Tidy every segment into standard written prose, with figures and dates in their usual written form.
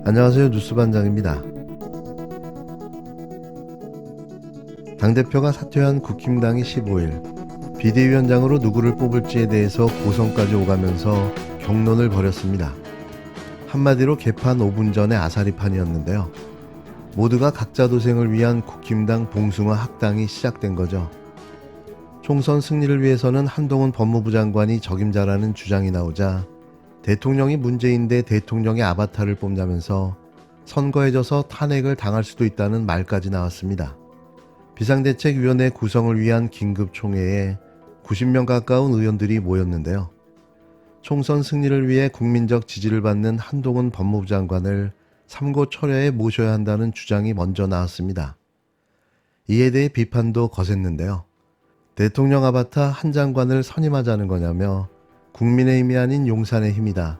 안녕하세요. 뉴스반장입니다. 당대표가 사퇴한 국힘당이 15일 비대위원장으로 누구를 뽑을지에 대해서 고성까지 오가면서 격론을 벌였습니다. 한마디로 개판 5분 전의 아사리판이었는데요. 모두가 각자 도생을 위한 국힘당 봉숭아 학당이 시작된 거죠. 총선 승리를 위해서는 한동훈 법무부 장관이 적임자라는 주장이 나오자 대통령이 문제인데 대통령의 아바타를 뽑냐면서 선거에 져서 탄핵을 당할 수도 있다는 말까지 나왔습니다. 비상대책위원회 구성을 위한 긴급총회에 90명 가까운 의원들이 모였는데요. 총선 승리를 위해 국민적 지지를 받는 한동훈 법무부 장관을 삼고 철야에 모셔야 한다는 주장이 먼저 나왔습니다. 이에 대해 비판도 거셌는데요. 대통령 아바타 한 장관을 선임하자는 거냐며 국민의힘이 아닌 용산의 힘이다.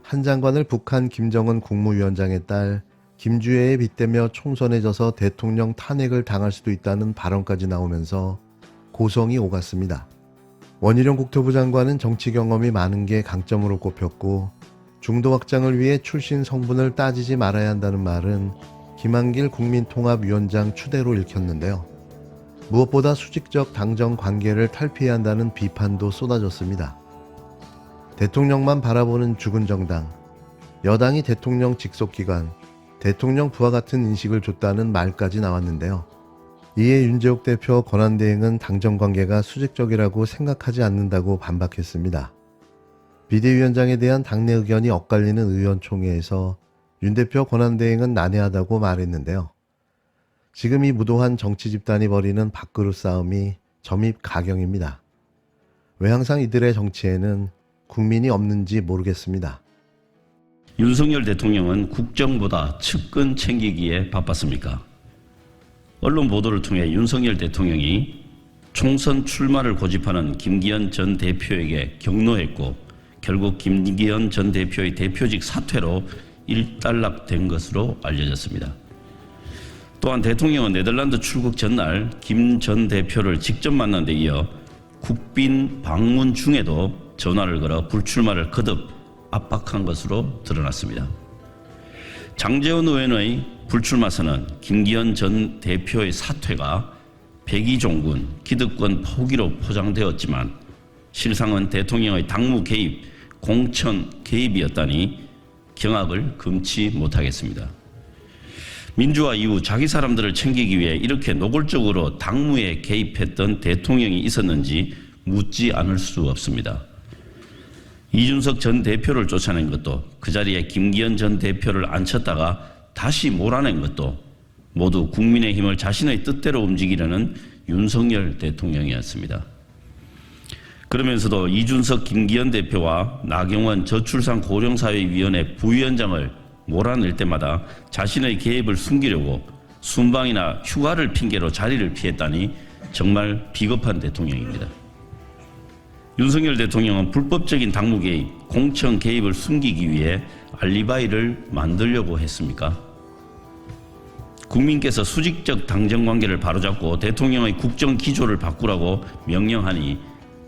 한 장관을 북한 김정은 국무위원장의 딸 김주애에 빗대며 총선에 져서 대통령 탄핵을 당할 수도 있다는 발언까지 나오면서 고성이 오갔습니다. 원희룡 국토부 장관은 정치 경험이 많은 게 강점으로 꼽혔고 중도 확장을 위해 출신 성분을 따지지 말아야 한다는 말은 김한길 국민통합위원장 추대로 읽혔는데요. 무엇보다 수직적 당정 관계를 탈피해야 한다는 비판도 쏟아졌습니다. 대통령만 바라보는 죽은 정당, 여당이 대통령 직속기관, 대통령 부하 같은 인식을 줬다는 말까지 나왔는데요. 이에 윤재욱 대표 권한대행은 당정관계가 수직적이라고 생각하지 않는다고 반박했습니다. 비대위원장에 대한 당내 의견이 엇갈리는 의원총회에서 윤 대표 권한대행은 난해하다고 말했는데요. 지금 이 무도한 정치 집단이 벌이는 밥그릇 싸움이 점입 가경입니다. 왜 항상 이들의 정치에는 국민이 없는지 모르겠습니다. 윤석열 대통령은 국정보다 측근 챙기기에 바빴습니까? 언론 보도를 통해 윤석열 대통령이 총선 출마를 고집하는 김기현 전 대표에게 격노했고 결국 김기현 전 대표의 대표직 사퇴로 일단락된 것으로 알려졌습니다. 또한 대통령은 네덜란드 출국 전날 김 전 대표를 직접 만난 데 이어 국빈 방문 중에도 전화를 걸어 불출마를 거듭 압박한 것으로 드러났습니다. 장제원 의원의 불출마 선언, 김기현 전 대표의 사퇴가 백의종군, 기득권 포기로 포장되었지만 실상은 대통령의 당무 개입, 공천 개입이었다니 경악을 금치 못하겠습니다. 민주화 이후 자기 사람들을 챙기기 위해 이렇게 노골적으로 당무에 개입했던 대통령이 있었는지 묻지 않을 수 없습니다. 이준석 전 대표를 쫓아낸 것도 그 자리에 김기현 전 대표를 앉혔다가 다시 몰아낸 것도 모두 국민의힘을 자신의 뜻대로 움직이려는 윤석열 대통령이었습니다. 그러면서도 이준석 김기현 대표와 나경원 저출산 고령사회위원회 부위원장을 몰아낼 때마다 자신의 개입을 숨기려고 순방이나 휴가를 핑계로 자리를 피했다니 정말 비겁한 대통령입니다. 윤석열 대통령은 불법적인 당무 개입, 공천 개입을 숨기기 위해 알리바이를 만들려고 했습니까? 국민께서 수직적 당정관계를 바로잡고 대통령의 국정 기조를 바꾸라고 명령하니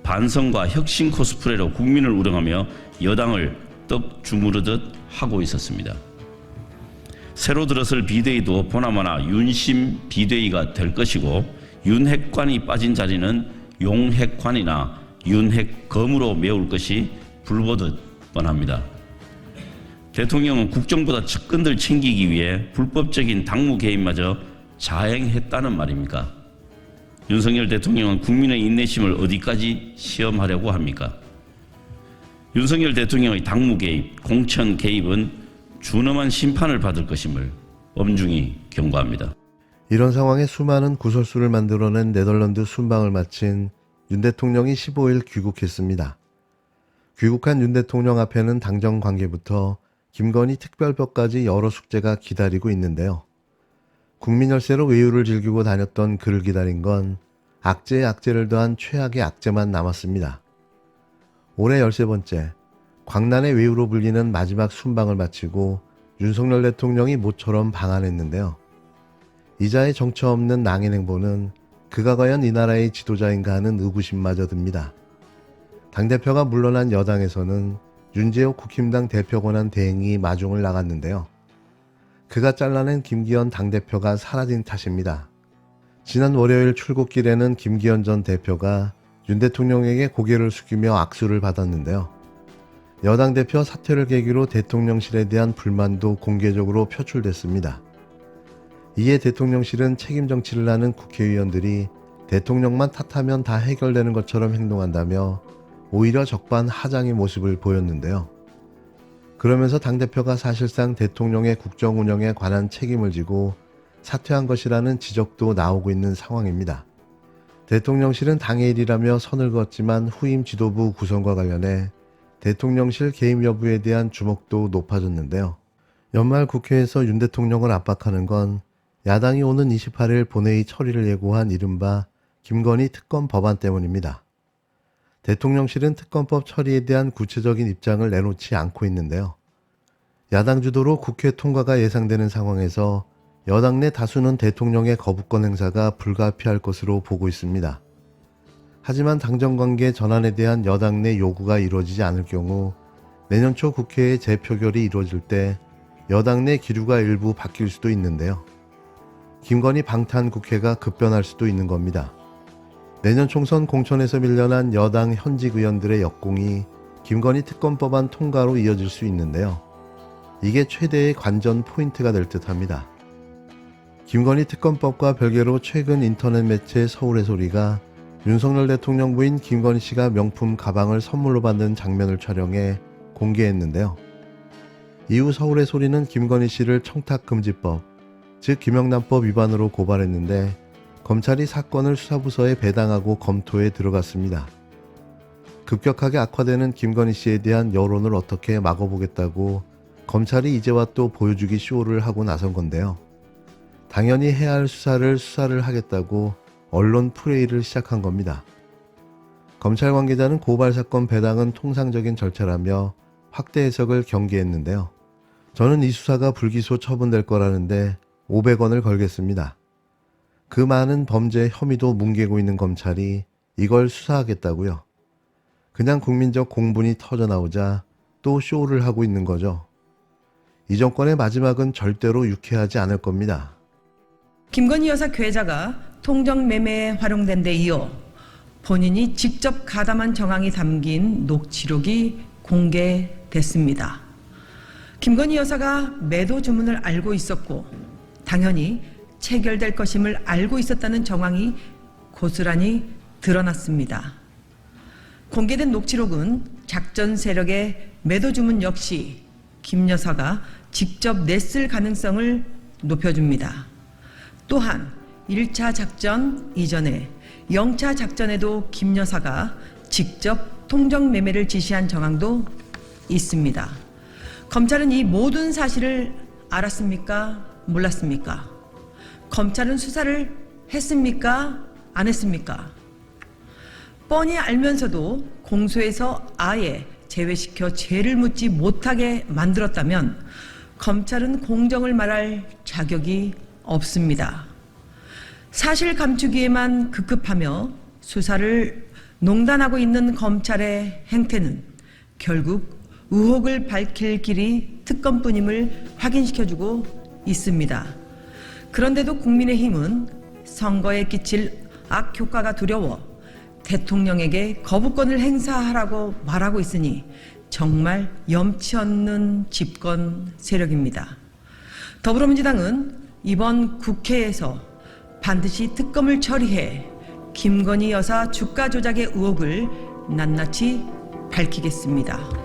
반성과 혁신 코스프레로 국민을 우롱하며 여당을 떡 주무르듯 하고 있었습니다. 새로 들어설 비대위도 보나마나 윤심 비대위가 될 것이고 윤핵관이 빠진 자리는 용핵관이나 윤핵검으로 메울 것이 불보듯 뻔합니다. 대통령은 국정보다 측근들 챙기기 위해 불법적인 당무 개입마저 자행했다는 말입니까? 윤석열 대통령은 국민의 인내심을 어디까지 시험하려고 합니까? 윤석열 대통령의 당무 개입, 공천 개입은 준엄한 심판을 받을 것임을 엄중히 경고합니다. 이런 상황에 수많은 구설수를 만들어낸 네덜란드 순방을 마친 윤 대통령이 15일 귀국했습니다. 귀국한 윤 대통령 앞에는 당정 관계부터 김건희 특별법까지 여러 숙제가 기다리고 있는데요. 국민 열세로 외유를 즐기고 다녔던 그를 기다린 건 악재에 악재를 더한 최악의 악재만 남았습니다. 올해 13번째, 광란의 외유로 불리는 마지막 순방을 마치고 윤석열 대통령이 모처럼 방한했는데요. 이자의 정처 없는 낭인 행보는 그가 과연 이 나라의 지도자인가 하는 의구심마저 듭니다. 당대표가 물러난 여당에서는 윤재욱 국힘당 대표 권한 대행이 마중을 나갔는데요. 그가 잘라낸 김기현 당대표가 사라진 탓입니다. 지난 월요일 출국길에는 김기현 전 대표가 윤 대통령에게 고개를 숙이며 악수를 받았는데요. 여당 대표 사퇴를 계기로 대통령실에 대한 불만도 공개적으로 표출됐습니다. 이에 대통령실은 책임 정치를 하는 국회의원들이 대통령만 탓하면 다 해결되는 것처럼 행동한다며 오히려 적반하장의 모습을 보였는데요. 그러면서 당대표가 사실상 대통령의 국정 운영에 관한 책임을 지고 사퇴한 것이라는 지적도 나오고 있는 상황입니다. 대통령실은 당의 일이라며 선을 그었지만 후임 지도부 구성과 관련해 대통령실 개입 여부에 대한 주목도 높아졌는데요. 연말 국회에서 윤 대통령을 압박하는 건 야당이 오는 28일 본회의 처리를 예고한 이른바 김건희 특검 법안 때문입니다. 대통령실은 특검법 처리에 대한 구체적인 입장을 내놓지 않고 있는데요. 야당 주도로 국회 통과가 예상되는 상황에서 여당 내 다수는 대통령의 거부권 행사가 불가피할 것으로 보고 있습니다. 하지만 당정관계 전환에 대한 여당 내 요구가 이루어지지 않을 경우 내년 초 국회의 재표결이 이루어질 때 여당 내 기류가 일부 바뀔 수도 있는데요. 김건희 방탄 국회가 급변할 수도 있는 겁니다. 내년 총선 공천에서 밀려난 여당 현직 의원들의 역공이 김건희 특검법안 통과로 이어질 수 있는데요. 이게 최대의 관전 포인트가 될 듯합니다. 김건희 특검법과 별개로 최근 인터넷 매체 서울의 소리가 윤석열 대통령 부인 김건희 씨가 명품 가방을 선물로 받는 장면을 촬영해 공개했는데요. 이후 서울의 소리는 김건희 씨를 청탁금지법, 즉 김영란법 위반으로 고발했는데 검찰이 사건을 수사부서에 배당하고 검토에 들어갔습니다. 급격하게 악화되는 김건희 씨에 대한 여론을 어떻게 막아보겠다고 검찰이 이제와 또 보여주기 쇼를 하고 나선 건데요. 당연히 해야 할 수사를 하겠다고 언론 프레이를 시작한 겁니다. 검찰 관계자는 고발 사건 배당은 통상적인 절차라며 확대 해석을 경계했는데요. 저는 이 수사가 불기소 처분될 거라는데 500원을 걸겠습니다. 그 많은 범죄 혐의도 뭉개고 있는 검찰이 이걸 수사하겠다고요. 그냥 국민적 공분이 터져나오자 또 쇼를 하고 있는 거죠. 이 정권의 마지막은 절대로 유쾌하지 않을 겁니다. 김건희 여사 계좌가 통정매매에 활용된 데 이어 본인이 직접 가담한 정황이 담긴 녹취록이 공개됐습니다. 김건희 여사가 매도 주문을 알고 있었고 당연히 체결될 것임을 알고 있었다는 정황이 고스란히 드러났습니다. 공개된 녹취록은 작전 세력의 매도 주문 역시 김 여사가 직접 냈을 가능성을 높여줍니다. 또한 1차 작전 이전에 0차 작전에도 김 여사가 직접 통정 매매를 지시한 정황도 있습니다. 검찰은 이 모든 사실을 알았습니까? 몰랐습니까? 검찰은 수사를 했습니까? 안 했습니까? 뻔히 알면서도 공소에서 아예 제외시켜 죄를 묻지 못하게 만들었다면 검찰은 공정을 말할 자격이 없습니다. 사실 감추기에만 급급하며 수사를 농단하고 있는 검찰의 행태는 결국 의혹을 밝힐 길이 특검뿐임을 확인시켜주고 있습니다. 그런데도 국민의힘은 선거에 끼칠 악효과가 두려워 대통령에게 거부권을 행사하라고 말하고 있으니 정말 염치 없는 집권 세력입니다. 더불어민주당은 이번 국회에서 반드시 특검을 처리해 김건희 여사 주가 조작의 의혹을 낱낱이 밝히겠습니다.